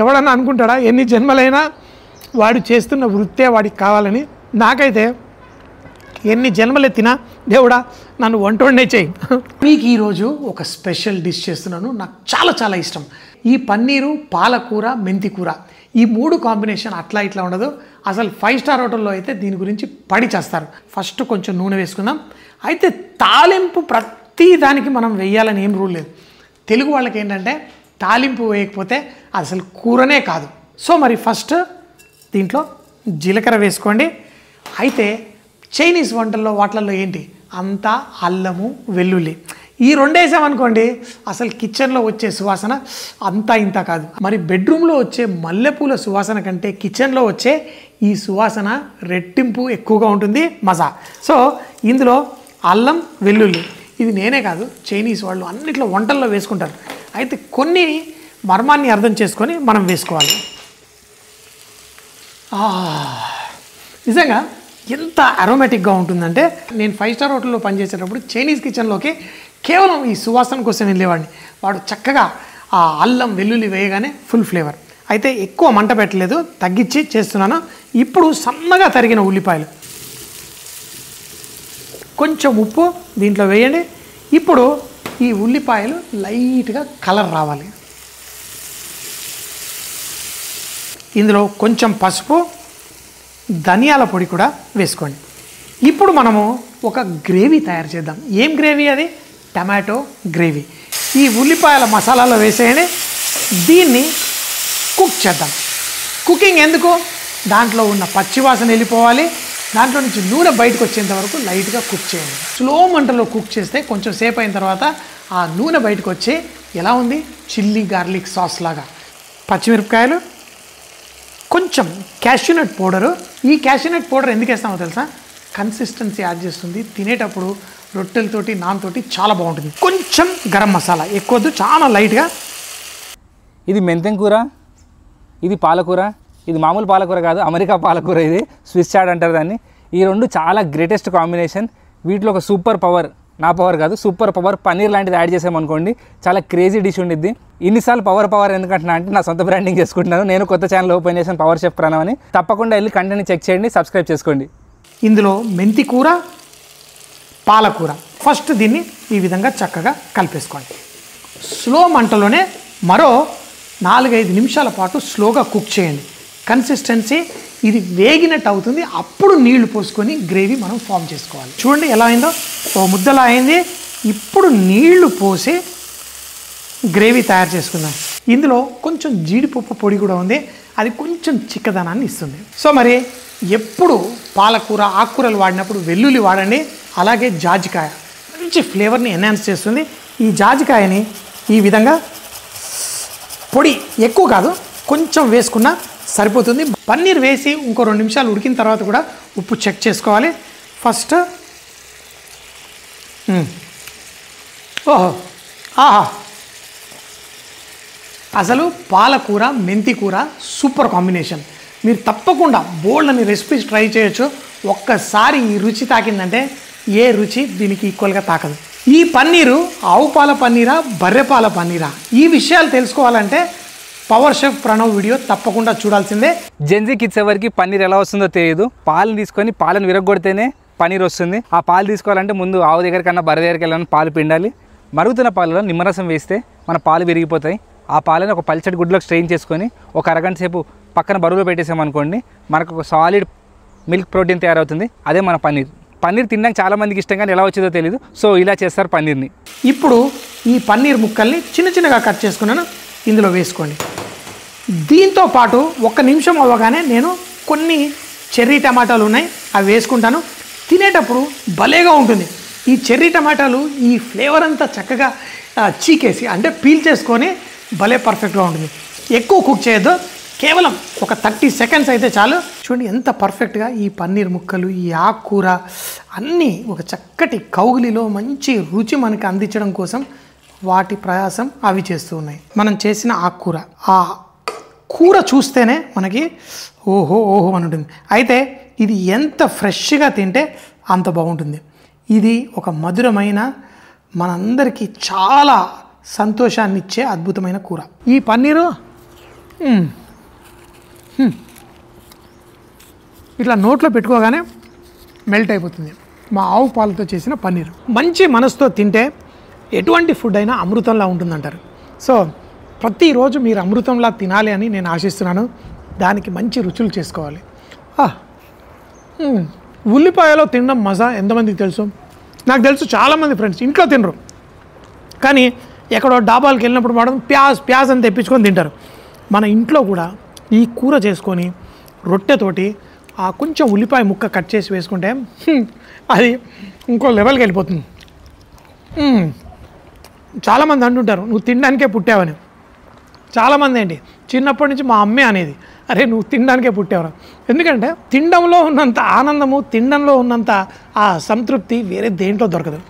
ఎవడన్నా అనుకుంటాడా ఎన్ని జన్మలైనా వాడు చేస్తున్న వృత్తే వాడికి కావాలని? నాకైతే ఎన్ని జన్మలెత్తినా దేవుడా నన్ను వంటోండే చేయి. మీకు ఈరోజు ఒక స్పెషల్ డిష్ చేస్తున్నాను, నాకు చాలా చాలా ఇష్టం. ఈ పన్నీరు, పాలకూర, మెంతి కూర, ఈ 3 కాంబినేషన్ అట్లా ఇట్లా ఉండదు. అసలు 5 స్టార్ హోటల్లో అయితే దీని గురించి పడి చేస్తారు. ఫస్ట్ కొంచెం నూనె వేసుకుందాం. అయితే తాలింపు ప్రతి దానికి మనం వేయాలని ఏం రూల్ లేదు. తెలుగు వాళ్ళకి ఏంటంటే తాలింపు వేయకపోతే అసలు కూరనే కాదు. సో మరి ఫస్ట్ దీంట్లో జీలకర్ర వేసుకోండి. అయితే చైనీస్ వంటల్లో వాటిల్లో ఏంటి అంతా అల్లము, వెల్లుల్లి, ఈ 2 వేసామనుకోండి అసలు కిచెన్లో వచ్చే సువాసన అంతా ఇంత కాదు. మరి బెడ్రూమ్లో వచ్చే మల్లెపూల సువాసన కంటే కిచెన్లో వచ్చే ఈ సువాసన రెట్టింపు ఎక్కువగా ఉంటుంది మజా. సో ఇందులో అల్లం, వెల్లుల్లి, ఇది నేనే కాదు చైనీస్ వాళ్ళు అన్నిట్లో వంటల్లో వేసుకుంటారు. అయితే కొన్ని మర్మాన్ని అర్థం చేసుకొని మనం వేసుకోవాలి. నిజంగా ఎంత అరోమాటిక్గా ఉంటుందంటే, నేను 5 స్టార్ హోటల్లో పనిచేసేటప్పుడు చైనీస్ కిచెన్లోకి కేవలం ఈ సువాసన కోసం వెళ్ళేవాడిని. వాడు చక్కగా ఆ అల్లం, వెల్లుల్లి వేయగానే ఫుల్ ఫ్లేవర్. అయితే ఎక్కువ మంట పెట్టలేదు, తగ్గించి చేస్తున్నాను. ఇప్పుడు సన్నగా తరిగిన ఉల్లిపాయలు, కొంచెం ఉప్పు దీంట్లో వేయండి. ఇప్పుడు ఈ ఉల్లిపాయలు లైట్గా కలర్ రావాలి. ఇందులో కొంచెం పసుపు, ధనియాల పొడి కూడా వేసుకోండి. ఇప్పుడు మనము ఒక గ్రేవీ తయారు చేద్దాం. ఏం గ్రేవీ అది? Tomato gravy. ఈ ఉల్లిపాయల మసాలాలో వేసేయండి. దీన్ని కుక్ చేద్దాం. కుకింగ్ ఎందుకు? దాంట్లో ఉన్న పచ్చివాసన వెళ్ళిపోవాలి, దాంట్లో నుంచి నూనె బయటకు వచ్చేంత వరకు లైట్గా కుక్ చేయండి. స్లో మంటలో కుక్ చేస్తే కొంచెం సేపు అయిన తర్వాత ఆ నూనె బయటకు వచ్చి ఎలా ఉంది, చిల్లీ గార్లిక్ సాస్ లాగా. పచ్చిమిరపకాయలు, కొంచెం క్యాష్యూనట్ పౌడరు. ఈ క్యాష్యూనట్ పౌడర్ ఎందుకు వేస్తామో తెలుసా? కన్సిస్టెన్సీ యాడ్ చేస్తుంది. తినేటప్పుడు రొట్టెలతోటి, నాన్ తోటి చాలా బాగుంటుంది. కొంచెం గరం మసాలా, ఎక్కువద్దు, చాలా లైట్గా. ఇది మెంతెం కూర, ఇది పాలకూర. ఇది మామూలు పాలకూర కాదు, అమెరికా పాలకూర. ఇది స్విస్ చాట్ అంటారు దాన్ని. ఈ 2 చాలా గ్రేటెస్ట్ కాంబినేషన్. వీటిలో ఒక సూపర్ పవర్, నా పవర్ కాదు, సూపర్ పవర్ పన్నీర్ లాంటిది యాడ్ చేసామనుకోండి, చాలా క్రేజీ డిష్ ఉండిద్ది. ఇన్నిసార్లు పవర్ ఎందుకంటున్నా అంటే నా సొంత బ్రాండింగ్ చేసుకుంటున్నాను. నేను కొత్త ఛానల్ ఓపెన్ చేశాను, పవర్ షెఫ్ ప్రణవ్ అని. తప్పకుండా వెళ్ళి కంటెంట్ని చెక్ చేయండి, సబ్స్క్రైబ్ చేసుకోండి. ఇందులో మెంతి కూర, పాలకూర. ఫస్ట్ దీన్ని ఈ విధంగా చక్కగా కలిపేసుకోండి. స్లో మంటలోనే మరో 4-5 నిమిషాల పాటు స్లోగా కుక్ చేయండి. కన్సిస్టెన్సీ ఇది వేగినట్టు అవుతుంది. అప్పుడు నీళ్లు పోసుకొని గ్రేవీ మనం ఫామ్ చేసుకోవాలి. చూడండి ఎలా అయిందో, ఓ ముద్దలా అయింది. ఇప్పుడు నీళ్లు పోసి గ్రేవీ తయారు చేసుకుందాం. ఇందులో కొంచెం జీడిపప్పు పొడి కూడా ఉంది, అది కొంచెం చిక్కదనాన్ని ఇస్తుంది. సో మరి ఎప్పుడు పాలకూర, ఆకుకూరలు వాడినప్పుడు వెల్లుల్లి వాడండి. అలాగే జాజికాయ మంచి ఫ్లేవర్ని ఎన్హాన్స్ చేస్తుంది. ఈ జాజికాయని ఈ విధంగా పొడి, ఎక్కువ కాదు, కొంచెం వేసుకున్నా సరిపోతుంది. పన్నీర్ వేసి ఇంకో 2 నిమిషాలు ఉడికిన తర్వాత కూడా ఉప్పు చెక్ చేసుకోవాలి. ఫస్ట్ ఓహో, ఆహా, అసలు పాలకూర, మెంతి కూర సూపర్ కాంబినేషన్. మీరు తప్పకుండా బోల్డ్ అని రెసిపీస్ ట్రై చేయొచ్చు. ఒక్కసారి ఈ రుచి తాకిందంటే ఏ రుచి దీనికి ఈక్వల్గా తాకదు. ఈ పన్నీరు ఆవు పాల పన్నీరా, బర్రె పాల పన్నీరా, ఈ విషయాలు తెలుసుకోవాలంటే పవర్ షెఫ్ ప్రణవ్ వీడియో తప్పకుండా చూడాల్సిందే. జెన్జీ కిడ్స్ ఎవరికి పన్నీర్ ఎలా వస్తుందో తెలియదు. పాలను తీసుకొని పాలను విరగొడితేనే పన్నీర్ వస్తుంది. ఆ పాలు తీసుకోవాలంటే ముందు ఆవు దగ్గర కన్నా బర్రె దగ్గరికి వెళ్ళాలని పాలు పిండాలి. మరుగుతున్న పాలలో నిమ్మరసం వేస్తే మన పాలు విరిగిపోతాయి. ఆ పాలను ఒక పల్చటి గుడ్లోకి స్ట్రెయిన్ చేసుకొని ఒక అరగంట సేపు పక్కన బరువులో పెట్టేసామనుకోండి, మనకు ఒక సాలిడ్ మిల్క్ ప్రోటీన్ తయారవుతుంది. అదే మన పన్నీర్. పన్నీర్ తినడానికి చాలామందికి ఇష్టం, కానీ ఎలా వచ్చిందో తెలియదు. సో ఇలా చేస్తారు పన్నీర్ని. ఇప్పుడు ఈ పన్నీర్ ముక్కల్ని చిన్న చిన్నగా కట్ చేసుకున్నాను, ఇందులో వేసుకోండి. దీంతో పాటు 1 నిమిషం అవ్వగానే నేను కొన్ని చెర్రీ టమాటాలు ఉన్నాయి, అవి వేసుకుంటాను. తినేటప్పుడు భలేగా ఉంటుంది. ఈ చెర్రీ టమాటాలు ఈ ఫ్లేవర్ అంతా చక్కగా చీకేసి, అంటే పీల్ చేసుకొని భలే పర్ఫెక్ట్గా ఉంటుంది. ఎక్కువ కుక్ చేయొద్దు, కేవలం ఒక 30 సెకండ్స్ అయితే చాలు. చూడండి ఎంత పర్ఫెక్ట్గా ఈ పన్నీర్ ముక్కలు, ఈ ఆకుకూర అన్నీ ఒక చక్కటి కౌగిలిలో మంచి రుచి మనకి అందించడం కోసం వాటి ప్రయాసం అవి చేస్తూ ఉన్నాయి. మనం చేసిన ఆకుకూర, ఆ కూర చూస్తేనే మనకి ఓహో ఓహో అని ఉంటుంది. అయితే ఇది ఎంత ఫ్రెష్గా తింటే అంత బాగుంటుంది. ఇది ఒక మధురమైన, మనందరికీ చాలా సంతోషాన్ని ఇచ్చే అద్భుతమైన కూర. ఈ పన్నీరు ఇట్లా నోట్లో పెట్టుకోగానే మెల్ట్ అయిపోతుంది. మా ఆవు పాలతో చేసిన పన్నీర్ మంచి మనసుతో తింటే ఎటువంటి ఫుడ్ అయినా అమృతంలా ఉంటుందంటారు. సో ప్రతిరోజు మీరు అమృతంలా తినాలి అని నేను ఆశిస్తున్నాను. దానికి మంచి రుచులు చేసుకోవాలి. ఉల్లిపాయలో తినడం మజా ఎంతమందికి తెలుసు? నాకు తెలుసు చాలామంది ఫ్రెండ్స్ ఇంట్లో తినరు, కానీ ఎక్కడో డాబాలకు వెళ్ళినప్పుడు మాత్రం ప్యాజ్ అని తెప్పించుకొని తింటారు. మన ఇంట్లో కూడా ఈ కూర చేసుకొని రొట్టెతోటి ఆ కొంచెం ఉల్లిపాయ ముక్క కట్ చేసి వేసుకుంటే అది ఇంకో లెవెల్కి వెళ్ళిపోతుంది. చాలామంది అంటుంటారు నువ్వు తినడానికే పుట్టావని. చాలామంది ఏంటి చిన్నప్పటి నుంచి మా అమ్మే అనేది, అరే నువ్వు తినడానికే పుట్టావరా. ఎందుకంటే తినడంలో ఉన్నంత ఆనందము, తినడంలో ఉన్నంత ఆ సంతృప్తి వేరే దేంట్లో దొరకదు.